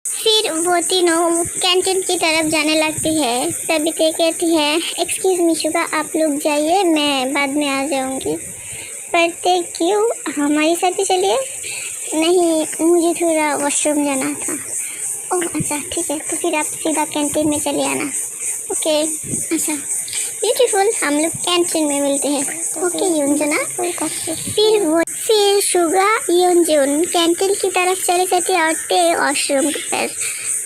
फिर वो तीनों कैंटीन की तरफ जाने लगती है। सबिता कहती है, एक्सक्यूज़ मी शुगा, आप लोग जाइए, मैं बाद में आ जाऊंगी। पर ते क्यों, हमारे साथ ही चलिए। नहीं, मुझे थोड़ा वॉशरूम जाना था। ओह अच्छा ठीक है, तो फिर आप सीधा कैंटीन में चले आना। ओके अच्छा ब्यूटीफुल, हम लोग कैंटीन में मिलते हैं। ओके योंजना। फिर शुगा योंजुन कैंटीन की तरफ चले जाते हैं और ते वॉशरूम पर।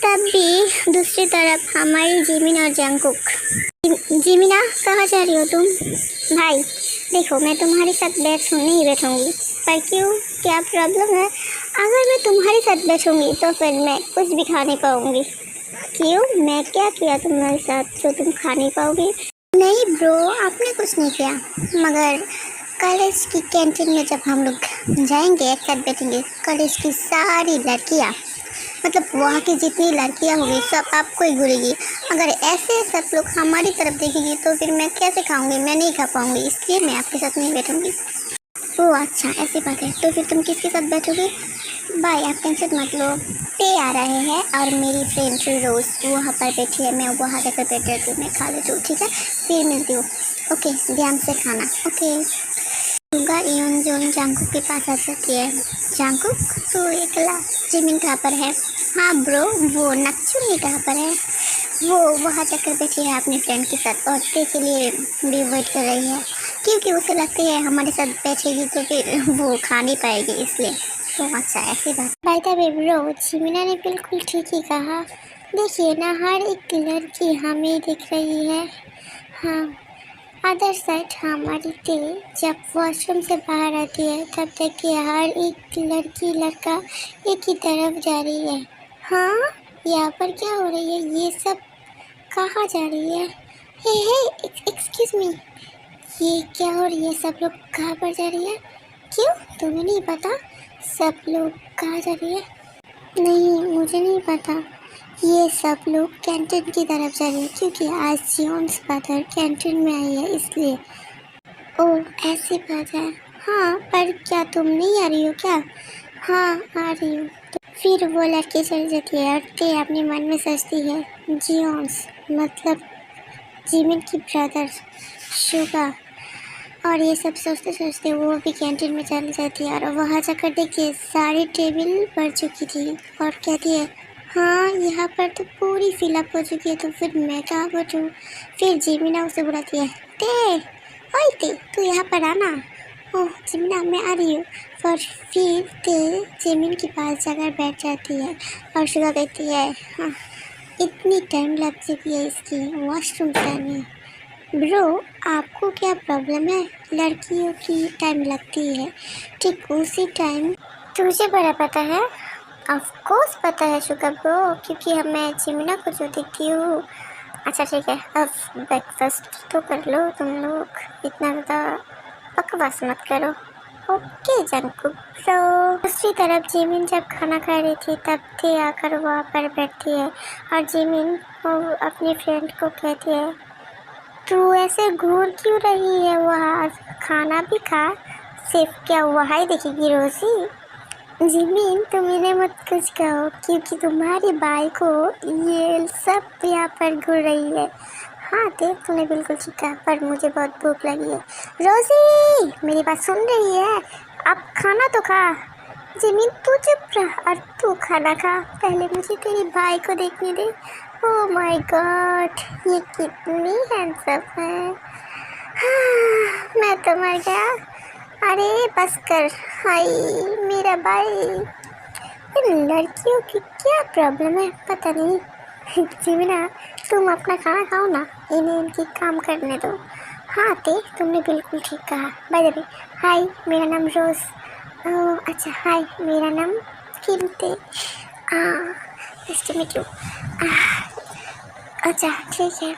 तभी दूसरी तरफ हमारी जिमिन और जंगकुक। जिमिना कहाँ जा रही हो तुम? भाई देखो, मैं तुम्हारे साथ नहीं बैठूंगी। पर क्यों, क्या प्रॉब्लम है? अगर मैं तुम्हारे साथ बैठूंगी तो फिर मैं कुछ भी खा नहीं पाऊंगी। क्यों, मैं क्या किया तुम्हारे साथ जो तुम खा नहीं पाओगी? नहीं ब्रो, आपने कुछ नहीं किया, मगर कॉलेज की कैंटीन में जब हम लोग जाएंगे, एक साथ बैठेंगे, कॉलेज की सारी लड़कियाँ, मतलब वहाँ की जितनी लड़कियाँ होगी सब आपको ही घूरेगी। अगर ऐसे सब लोग हमारी तरफ देखेंगी तो फिर मैं कैसे खाऊंगी? मैं नहीं खा पाऊंगी, इसलिए मैं आपके साथ नहीं बैठूंगी। ओह अच्छा ऐसी बात है, तो फिर तुम किसके साथ बैठोगे? भाई आप टेंशन मत लो, पे आ रहे हैं और मेरी फ्रेंड रोज़ वहाँ पर बैठी है, मैं वहाँ जाकर बैठ जाती हूँ, मैं खा लेती हूँ। ठीक है, फिर मिलती हूँ। ओके ध्यान से खाना। ओके शुगा योंजुन जांगकुक के पास आ जाती है। जांगकुक तो एकला जिमिन कहाँ पर है? हाँ ब्रो, वो नक्चुनी कहाँ पर है? वो वहाँ जाकर बैठी है अपने फ्रेंड के साथ और ते के लिए भी वेट कर रही है, क्योंकि उसे लगती है हमारे साथ बैठेगी तो फिर वो खा नहीं पाएगी, इसलिए। तो अच्छा ऐसी बात। बाय द वे ब्रो, जिमिना ने बिल्कुल ठीक ही कहा। देखिए ना, हर एक लड़की हमें दिख रही है। हाँ, अदर साइड हमारी ते जब वॉशरूम से बाहर आती है तब तक कि हर एक लड़की लड़का एक ही तरफ जा रही है। हाँ, यहाँ पर क्या हो रही है? ये सब कहाँ जा रही है? हे एक्सक्यूज मी, ये क्या हो रही है? सब लोग कहाँ पर जा रही है? क्यों, तुम्हें नहीं पता सब लोग कहाँ जा रही है? नहीं, मुझे नहीं पता। ये सब लोग कैंटीन की तरफ जा रही है क्योंकि आज जियोन्स मदर कैंटीन में आई है, इसलिए। ओह ऐसी बात है। हाँ, पर क्या तुम नहीं आ रही हो क्या? हाँ आ रही हूँ। तो फिर वो लड़की चली जाती है और ते अपने मन में सोचती है, जियोन्स मतलब जिमिन की ब्रदर शुगा। और ये सब सोचते सोचते वो भी कैंटीन में चली जाती है और वहाँ जाकर देखिए सारी टेबल भर चुकी थी और कहती है, हाँ यहाँ पर तो पूरी फिलअप हो चुकी है, तो फिर मैं कहाँ बैठूँ? फिर जिमिना उसे बुलाती है, ते ओए ते तू यहाँ पर आना। ओह जिमिना मैं आ रही हूँ। और फिर ते जिमिन के पास जाकर बैठ जाती है और शुगा कहती है, हाँ इतनी टाइम लग चुकी है इसकी वॉशरूम जाने। ब्रो आपको क्या प्रॉब्लम है? लड़कियों की टाइम लगती है, ठीक उसी टाइम तुझे बड़ा पता है? ऑफ कोर्स पता है शुगर ब्रो, क्योंकि मैं जिमिना को जो देखती हूँ। अच्छा ठीक है, अब ब्रेकफास्ट तो कर लो तुम लोग, इतना ज़्यादा बकवास मत करो। Okay Jungkook. तो दूसरी तरफ जिमिन जब खाना खा रही थी तब ते आकर वहाँ पर बैठती है और जिमिन अपनी फ्रेंड को कहती है, तू ऐसे घूर क्यों रही है? वहाँ खाना भी खा, सिर्फ क्या वहाँ ही देखेगी रोज़ी? जिमिन तुम इन्हें मत कुछ कहो, क्योंकि तुम्हारी बाई को ये सब यहाँ पर घूर रही है। हाँ देख तूने बिल्कुल ठीक कहा, पर मुझे बहुत भूख लगी है। रोज़ी मेरी बात सुन रही है? अब खाना तो खा। जिमिन तू चुप रह और तू खाना खा, पहले मुझे तेरी भाई को देखने दे। ओह माय गॉड, ये कितनी हैंडसम है। हाँ, मैं तो मर गया। अरे बस कर, हाय मेरा भाई। इन लड़कियों की क्या प्रॉब्लम है पता नहीं। जिमिना तुम अपना खाना खाओ ना, इन्हें इनकी काम करने दो। हाँ ते तुमने बिल्कुल ठीक कहा। बाय द वे हाय, मेरा नाम रोज़। ओह अच्छा हाय, मेरा नाम किमते। Nice to meet you. अच्छा ठीक है,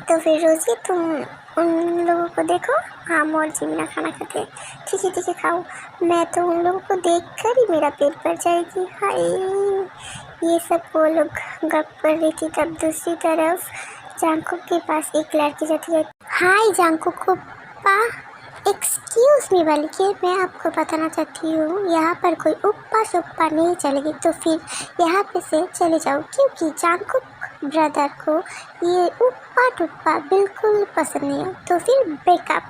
तो फिर रोज़ी तुम उन लोगों को देखो, हम और जिमिना खाना खाते हैं। ठीक है खाओ, मैं तो उन लोगों को देखकर ही मेरा पेट भर जाएगी। हाय ये सब वो लोग गप कर रही थी, तब दूसरी तरफ जांकुक के पास एक लड़की जाती है। हाय जांकुक को पा, एक्सक्यूज़ मी बल्कि मैं आपको बताना चाहती हूँ यहाँ पर कोई उप्पा सुप्पा नहीं चलेगी, तो फिर यहाँ पे से चले जाओ, क्योंकि जांकुक ब्रदर को ये उप्पा टुप्पा बिल्कुल पसंद नहीं है। तो फिर ब्रेकअप।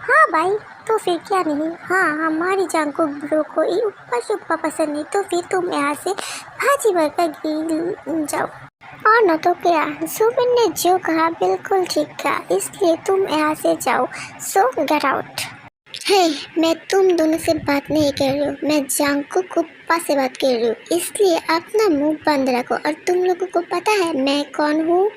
हाँ भाई, तो फिर क्या नहीं। हाँ, हमारी जांकुक ब्रो को ये उप्पा सुप्पा पसंद नहीं, तो फिर तुम यहाँ से भाजी भरकर गिर जाओ। और न तो क्या, सुबिन ने जो कहा बिल्कुल ठीक कहा, इसलिए तुम यहाँ से जाओ। सो गेट आउट। हे, मैं तुम दोनों से बात नहीं कर रही हूँ, मैं जांकुक कुप्पा से बात कर रही हूँ, इसलिए अपना मुंह बंद रखो। और तुम लोगों को पता है मैं कौन हूँ?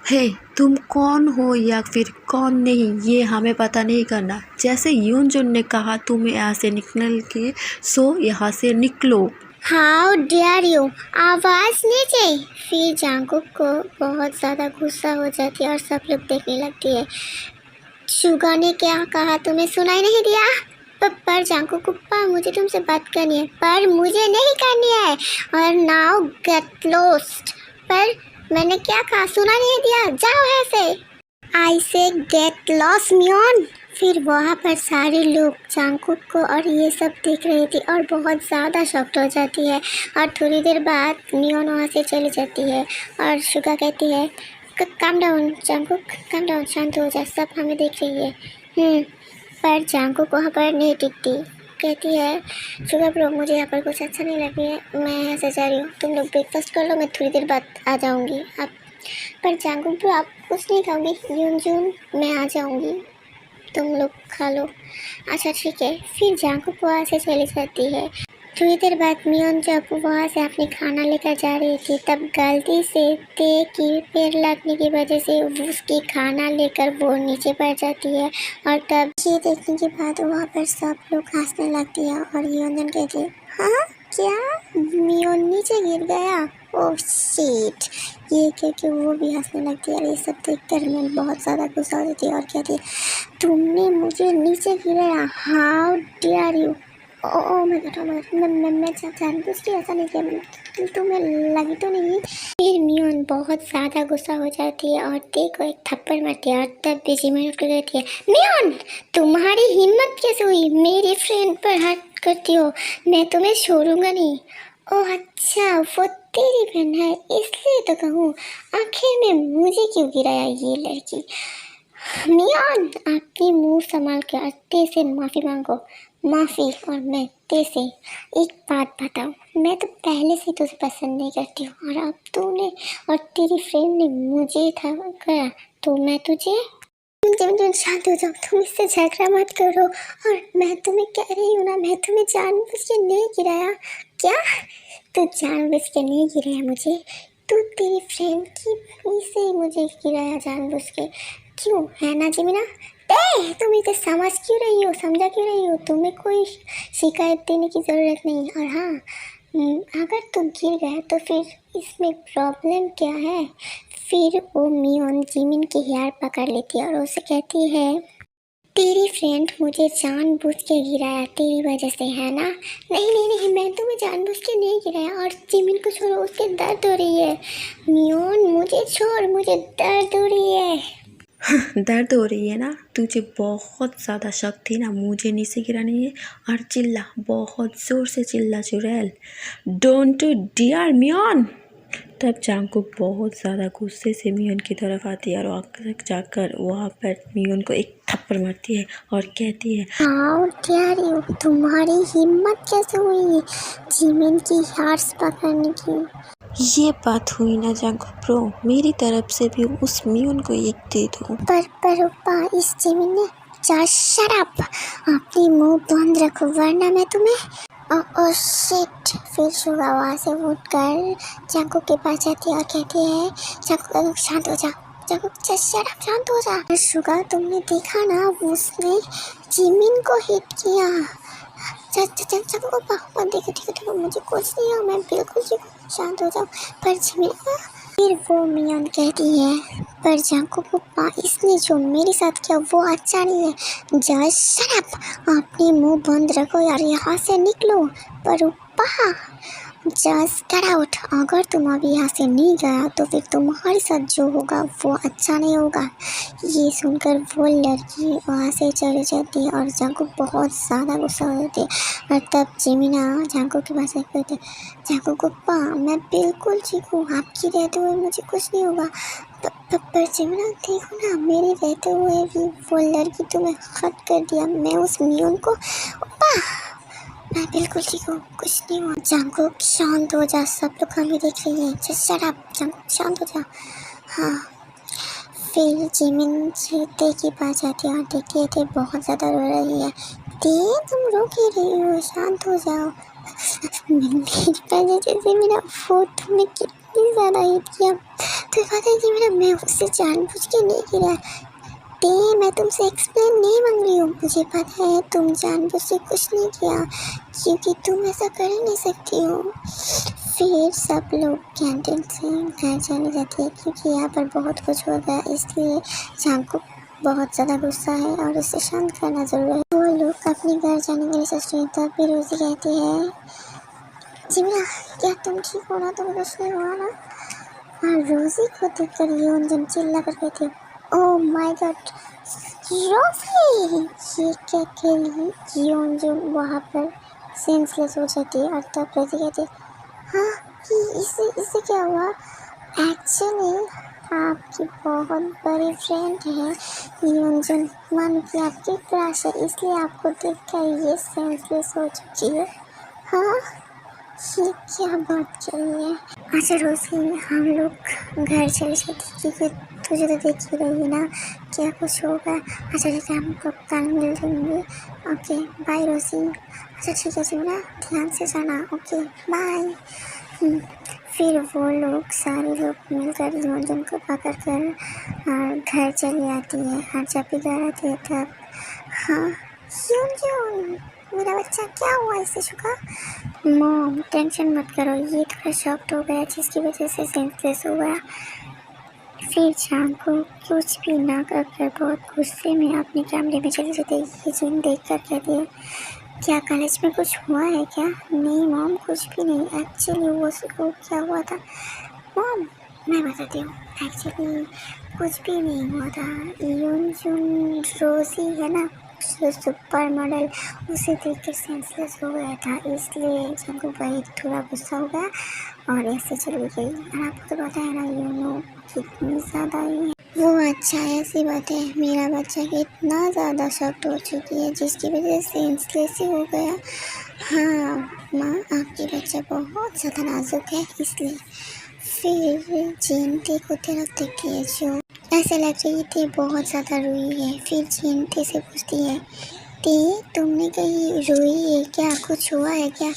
हे, तुम कौन हो या फिर कौन नहीं ये हमें पता नहीं करना। जैसे यूनजुन ने कहा तुम्हें यहाँ से निकल के, सो यहाँ से निकलो। हाउ डेयर यू, आवाज़ नीचे। फिर जांकुक को बहुत ज़्यादा गुस्सा हो जाती है और सब लोग देखने लगती है। शुगा ने क्या कहा तुम्हें सुनाई नहीं दिया? पर जांकुक कुप्पा, मुझे तुमसे बात करनी है, पर मुझे नहीं करनी है। और नाउ गेट लॉस्ट। पर मैंने क्या कहा सुना नहीं दिया? जाओ यहाँ से। आई से गेट लॉस्ट मियोन। फिर वहाँ पर सारे लोग जांकुक को और ये सब देख रहे थे और बहुत ज़्यादा शॉक्ड हो जाती है। और थोड़ी देर बाद मियोन वहाँ से चली जाती है और शुगा कहती है काम डाउन जांकुक, काम डाउन, शांत हो जा, सब हमें देख रही है। पर जांकुक वहाँ पर नहीं टिकती, कहती है शुगा ब्रो मुझे यहाँ पर कुछ अच्छा नहीं लग रही है, मैं यहाँ से जा रही हूँ, तुम लोग ब्रेकफास्ट कर लो, मैं थोड़ी देर बाद आ जाऊँगी। आप पर जांकुक ब्रो आप कुछ नहीं खाओगी? यूनजुन मैं आ जाऊँगी, तुम लोग खा लो। अच्छा ठीक है। फिर जांकुक वहाँ से चली जाती है। थोड़ी देर बाद मियोन जब वहाँ से अपने खाना लेकर जा रही थी, तब गलती से ते की पेड़ लगने की वजह से उसकी खाना लेकर वो नीचे पड़ जाती है। और तब ये देखने के बाद वहाँ पर सब लोग हंसने लगती है और यूनजुन कहती है हाँ क्या मियोन नीचे गिर गया? Oh shit. ये क्योंकि वो भी हंसने लगती है और ये सब देखकर मैं बहुत ज़्यादा गुस्सा हो जाती है और कहती है तुमने मुझे नीचे गिराया, हाउ डेयर यू। ओ मैं जानबूझ के ऐसा नहीं किया, तुम्हें लगी तो नहीं? फिर मियोन बहुत ज़्यादा गुस्सा हो जाती है और ते को एक थप्पड़ मारती है। और तब बिजी में उठ कहती है मियोन तुम्हारी हिम्मत कैसे हुई मेरी फ्रेंड पर हाथ करती हो, मैं तुम्हें छोड़ूंगा नहीं। ओह अच्छा, वो तेरी बहन है इसलिए तो कहूँ, आखिर में मुझे क्यों गिराया ये लड़की? मियान आपकी मुंह संभाल कर ते से माफ़ी मांगो। माफ़ी? और मैं ते से एक बात बताऊँ, मैं तो पहले से तुझे पसंद नहीं करती हूँ और अब तूने और तेरी फ्रेंड ने मुझे था करा तो मैं तुझे तुम शांत हो जाओ, तुम इससे झगड़ा मत करो। और मैं तुम्हें कह रही हूँ ना, मैं तुम्हें जानबूझ के नहीं गिराया। क्या तू जानबूझ के नहीं गिराया मुझे? तू तेरी फ्रेंड की से मुझे गिराया जानबूझ के, क्यों है ना जिमिना? तुम इसे समझ क्यों रही हो, समझा क्यों रही हो? तुम्हें कोई शिकायत देने की ज़रूरत नहीं। और हाँ, अगर तुम गिर गए तो फिर इसमें प्रॉब्लम क्या है? फिर वो मियोन जिमिन की हेयर पकड़ लेती है और उसे कहती है तेरी फ्रेंड मुझे जानबूझ के गिराया तेरी वजह से, है ना? नहीं नहीं नहीं, मैं तुम्हें जानबूझ के नहीं गिराया। और जिमिन को छोड़ो, उसके दर्द हो रही है। मियोन मुझे छोड़, मुझे दर्द हो रही है। दर्द हो रही है ना? तुझे बहुत ज़्यादा शक थी ना मुझे नीचे गिराने है? और चिल्ला, बहुत ज़ोर से चिल्ला चुड़ैल, डोंट डियर मियोन। तब जांकुक बहुत ज़्यादा गुस्से से मियोन की तरफ आती है और आगे जाकर वहाँ पर मियोन को एक थप्पड़ मारती है और कहती है हाउ डेयर यू, तुम्हारी हिम्मत कैसे हुई जिमिन की हार्स पकड़ने की? ये बात हुई ना जांकुक ब्रो, मेरी तरफ से भी उस मियोन को एक दे दो। पर उपा इस जिमिन ने जा शराब, अपनी मुंह बंद रखो वरना मैं तुम्हें। Oh shit. फिर शुगा वहाँ से उठकर जांकुक के पास जाती है और कहती है जांकुक शांत हो जा, जांकुक शराब शांत हो जा। शुगा तुमने देखा ना, उसने जिमिन को हिट किया। देखो मुझे कुछ नहीं है, मैं बिल्कुल ठीक हूँ, शांत हो जाओ। पर जिमिन फिर वो मियोन कहती है पर जांकुक उपा इसने जो मेरे साथ किया वो अच्छा नहीं है। जस्ट शट अप, अपने मुंह बंद रखो यार, यहाँ से निकलो। पर उपा जस्ट गेट आउट। अगर तुम अभी यहाँ से नहीं गया तो फिर तुम्हारे साथ जो होगा वो अच्छा नहीं होगा। ये सुनकर वो लड़की वहाँ से चली जाती है और जांकू बहुत ज़्यादा गुस्सा हो जाती है। और तब जिमिना जांकू के पास आकर कहते, जांकू कुप्पा मैं बिल्कुल ठीक हूँ, आपकी रहते हुए मुझे कुछ नहीं होगा। पर जिमिना देखो ना, मेरे रहते हुए भी वो लड़की तुम्हें हट कर दिया। मैं उस मियोन को मैं बिल्कुल ठीक हूँ, कुछ नहीं हुआ। जांकुक शांत हो जा, सब लोग हमें देख रही हैं। जस्ट शट अप जांकुक, शांत हो जा। हाँ। फिर जिमिन ते के पास जाती है और देखती है ते बहुत ज़्यादा रो रही है। ते तुम रो क्यों रही हो, शांत हो जाओ। मेरी वजह से मेरा वो तुमने कितनी ज़्यादा हिट किया। तो पता है कि मेरा मैं उससे जानबूझ के नहीं गिरा। ते मैं तुमसे एक्सप्लेन नहीं मांग रही हूँ, मुझे पता है तुम जानबूझ से कुछ नहीं किया क्योंकि तुम ऐसा कर ही नहीं सकती हो। फिर सब लोग कैंटीन से घर चले जाते हैं क्योंकि यहाँ पर बहुत कुछ हो गया, इसलिए जांकुक बहुत ज़्यादा गुस्सा है और उसे शांत करना ज़रूरी है। वो लोग अपने घर जाने के लिए सोचते हैं तब फिर रोजी कहती है, जिमिना क्या तुम ठीक हो ना, तुम्हें कुछ नहीं हुआ ना। और रोजी को देखकर योंजन चिल्ला कर कहती है, ओह माय गॉड रोजी। ये कह के योंजन वहाँ पर सेंसलेस हो जाती है और तब रोजी कहती है, हाँ कि इससे क्या हुआ। एक्चुअली आपकी बहुत बड़ी फ्रेंड है योंजन, मानो कि आपकी क्रश है, इसलिए आपको देखकर ये सेंसलेस हो चुकी है। हाँ ये क्या बात करी है। अच्छा रोजी, हम लोग घर चले जाते क्योंकि तुझे तो देख ही रही है ना क्या कुछ होगा। अच्छा ठीक है, हम लोग कल मिल लेंगे। ओके बाय रोजी। अच्छा ठीक है जिमिना, ध्यान से जाना। Okay bye. फिर वो लोग सारे लोग मिलकर योंजन को पकड़ कर घर चली आती है और जब भी घर आती है तब, हाँ योंजन मेरा बच्चा क्या हुआ इसे छुका। मॉम टेंशन मत करो, ये थोड़ा शॉक्ड हो गया जिसकी वजह से सेंसलेस हो गया। फिर शाम को कुछ भी ना कर बहुत गुस्से में अपने कमरे में चली जाती है। ये जिन देख कर कहती है, क्या कॉलेज में कुछ हुआ है क्या। नहीं मॉम कुछ भी नहीं, एक्चुअली वो क्या हुआ था मॉम मैं बताती हूँ। एक्चुअली कुछ भी नहीं हुआ था, योंजन रोजी है ना सुपर मॉडल, उसे देखकर सेंसलेस हो गया था, इसलिए जांकू भाई थोड़ा गुस्सा हो गया और ऐसे चली गई। और आपको तो पता है ना योनो कितनी ज़्यादा ही है वो। अच्छा ऐसी बात है, मेरा बच्चा कितना ज़्यादा शॉक्ड हो चुकी है जिसकी वजह से सेंसलेस ही हो गया। हाँ माँ आपकी बच्चा बहुत ज़्यादा नाजुक है इसलिए। फिर जिनते को तरफ देखती है जो ऐसे लग रही थी बहुत ज़्यादा रोई है। फिर जिनते से पूछती है, ते तुमने कहीं रोई है क्या, कुछ हुआ है क्या।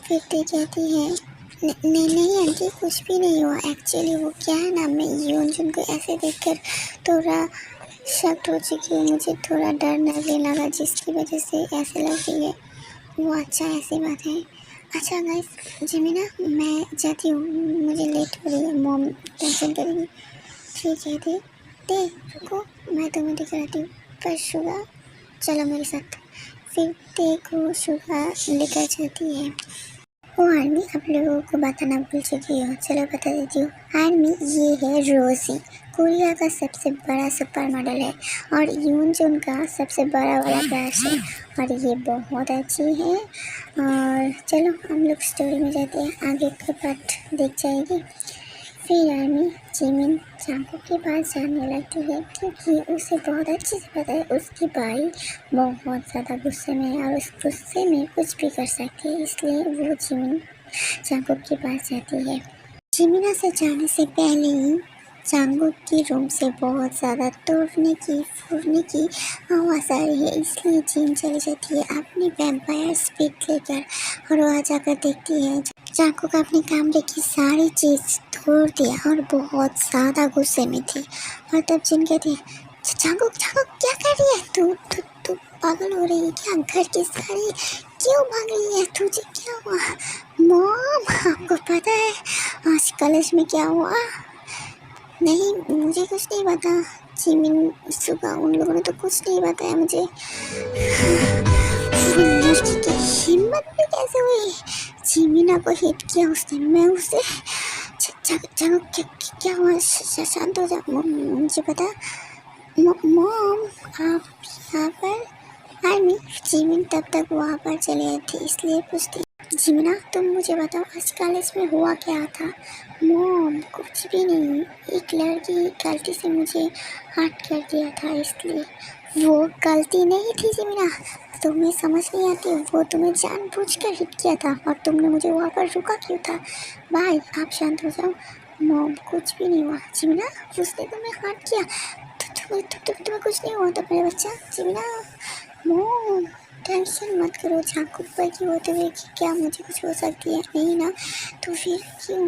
फिर ते कहती है, नहीं आंटी कुछ भी नहीं हुआ। एक्चुअली वो क्या है ना, मैं योंजन को ऐसे देखकर थोड़ा शक हो चुकी हूँ, मुझे थोड़ा डर लगने लगा जिसकी वजह से ऐसे लग रही है वो। अच्छा ऐसी बात है। अच्छा गाइस जिमिना मैं जाती हूँ, मुझे लेट हो रही है, मॉम टेंशन करेगी। ठीक है ते रुको मैं तुम्हें दिखाती हूँ। पर शुगा चलो मेरे साथ। फिर ते को शुगा लेकर जाती है। वो आर्मी आप लोगों को बताना भूल चुकी हो, चलो बता देती हूँ। आर्मी ये है रोजी, कोरिया का सबसे बड़ा सुपर मॉडल है और योंजन का सबसे बड़ा वाला क्रश है और ये बहुत अच्छी है। और चलो हम लोग स्टोरी में जाते हैं, आगे का पार्ट देख जाएगी। फिर आर्मी जिमिन जांकू के पास जाने लगती है क्योंकि उसे बहुत अच्छे से पता है उसकी भाई बहुत ज़्यादा गुस्से में है और उस गुस्से में कुछ भी कर सकती है, इसलिए वो जिमिन जांकू के पास जाती है। जिमिना से जाने से पहले ही जांकू की रूम से बहुत ज़्यादा तोड़ने की फूटने की आवाज़ आ रही है, इसलिए जिन चली जाती है अपनी वैम्पायर स्पीड लेकर और वहाँ जाकर देखती है जांकू का अपने कमरे की सारी चीज़ तोड़ दिया और बहुत ज़्यादा गुस्से में थी। और तब जिन कहती है, जांकू क्या कर रही है तू पागल हो रही है क्या, घर की सारी क्यों भाग रही है, तुझे क्या हुआ। मॉम आपको पता है आज कॉलेज में क्या हुआ। नहीं मुझे कुछ नहीं पता जिमिन सुबह उन लोगों ने तो कुछ नहीं बताया मुझे। लड़की की हिम्मत भी कैसे हुई जीमिना को हिट किया उसने। मैं उसे चलो क्या हुआ? शांत हो जा, मुझे पता। मॉम आप यहाँ पर? आर्मी जिमिन तब तक वहाँ पर चले गए थे, इसलिए पूछती। जिमिना तुम मुझे बताओ आज कॉलेज में हुआ क्या था? मॉम कुछ भी नहीं, एक लड़की गलती से मुझे हर्ट कर दिया था, इसलिए। वो गलती नहीं थी जिमिना, तुम्हें समझ नहीं आती, वो तुम्हें जानबूझकर हिट किया था और तुमने मुझे वहाँ पर रुका क्यों था? भाई आप शांत हो जाओ। मॉम कुछ भी नहीं हुआ जिमिना, उसने तुम्हें हर्ट किया, तुम्हें कुछ नहीं हुआ था मेरे बच्चा। जिमिना मॉम टेंशन मत करो, झाकुक भाई की होते हुए कि क्या मुझे कुछ हो सकती है? नहीं ना, तो फिर क्यों?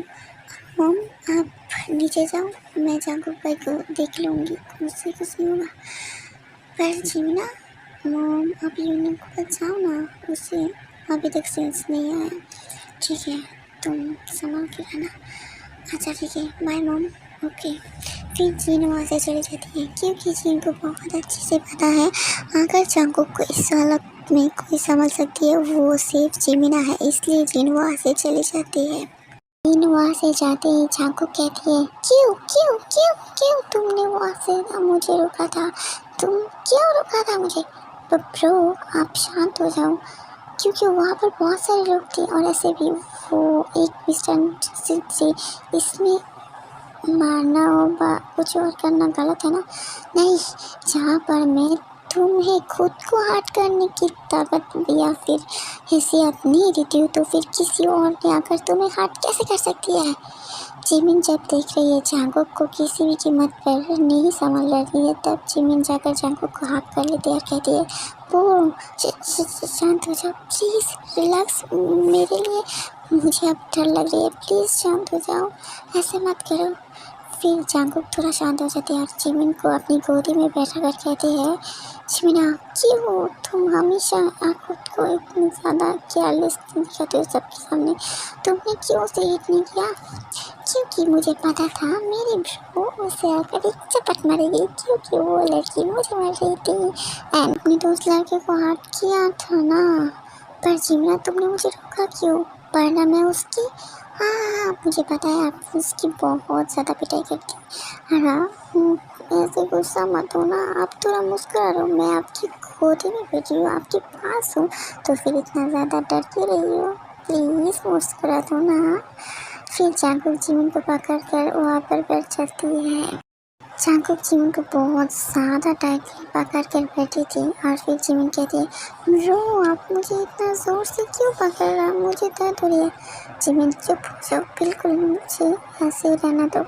मॉम आप नीचे जाओ, मैं झाकुक भाई को देख लूँगी, मुझसे कुछ नहीं होगा। पर जिमिना मॉम आप यूनियन को बचाओ ना, उसे अभी तक सेंस नहीं आया। ठीक है तुम संभाल के रहना। अच्छा ठीक है बाय मॉम। ओके। फिर जीन वहाँ से चली जाती है क्योंकि जीन को बहुत अच्छे से पता है अगर चांगुक को इस हालत में कोई संभाल सकती है वो सिर्फ जिमिना है, इसलिए जीन वहाँ से चली जाती है। जीन वहाँ से जाते ही चांगुक कहती है क्यों क्यों क्यों क्यों तुमने वहाँ से मुझे रोका था? तुम क्यों रोका था मुझे? ब्रो आप शांत हो जाओ, क्योंकि वहाँ पर बहुत सारे लोग थे और ऐसे भी वो एक मिस्टर से इसमें मारना और कुछ और करना गलत है ना? नहीं, जहाँ पर मैं तुम्हें खुद को हर्ट करने की ताकत या फिर हैसियत नहीं देती हूँ तो फिर किसी और ने आकर तुम्हें हर्ट कैसे कर सकती है? जिमिन जब देख रही है चांगुक को किसी भी कीमत पर नहीं संभाल रही है तब जिमिन जाकर चांगुक को हाथ कर लेती है और कहती है वो शांत हो जाओ प्लीज़, रिलैक्स, मेरे लिए मुझे अब डर लग रही है, प्लीज़ शांत हो जाओ, ऐसे मत करो। फिर चांगुक थोड़ा शांत हो जाती है और जिमिन को अपनी गोदी में बैठा कर कहती है जिमिना क्यों तुम हमेशा खुद को इतनी ज़्यादा केयरलेस दिखाते हो सबके सामने? तुमने क्यों उसे हिट नहीं किया? क्योंकि मुझे पता था मेरी ब्रो उसे आकर एक चपट मारेगी क्योंकि वो लड़की मुझे मार रही थी एंड अपने दोस्त लड़के को हर्ट किया था ना। पर जिमिना तुमने मुझे रोका क्यों? वरना मैं उसकी हाँ मुझे पता है आप उसकी बहुत ज़्यादा पिटाई करती हैं। हाँ ऐसे गुस्सा मत हो ना, आप थोड़ा मुस्कुरा रहो, मैं आपकी गोदी में बैठी हूँ, आपके पास हूँ, तो फिर इतना ज़्यादा डर क्यों रही हो? प्लीज़ मुस्कुरा दो ना। फिर चांगुक जिमिन को पकड़ कर वहाँ पर बैठ जाती है। चांगुक जिमिन को बहुत ज़्यादा टाइटली पकड़ कर बैठी थी और फिर जिमिन कहती है ब्रो आप मुझे इतना ज़ोर से क्यों पकड़ रहा, मुझे दर्द हो रही है। जिमिन चुप हो जाओ, बिल्कुल मुझे ऐसे ही रहना दो।